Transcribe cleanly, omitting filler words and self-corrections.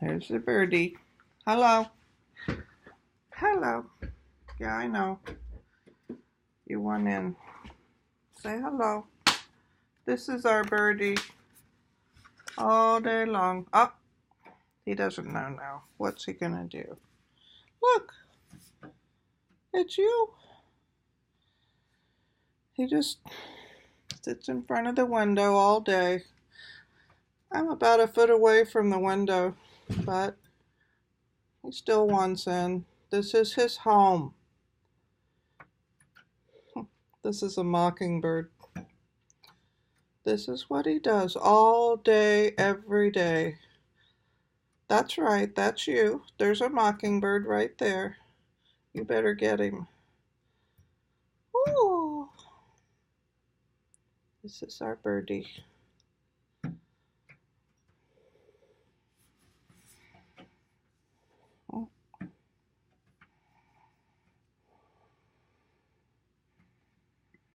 There's the birdie. Hello. Hello. Yeah, I know. You want in. Say hello. This is our birdie all day long. Oh, he doesn't know now. What's he gonna do? Look, it's you. He just sits in front of the window all day. I'm about a foot away from the window, but he still wants in. This is his home. This is a mockingbird. This is what he does all day, every day. That's right, that's you. There's a mockingbird right there. You better get him. Ooh. This is our birdie.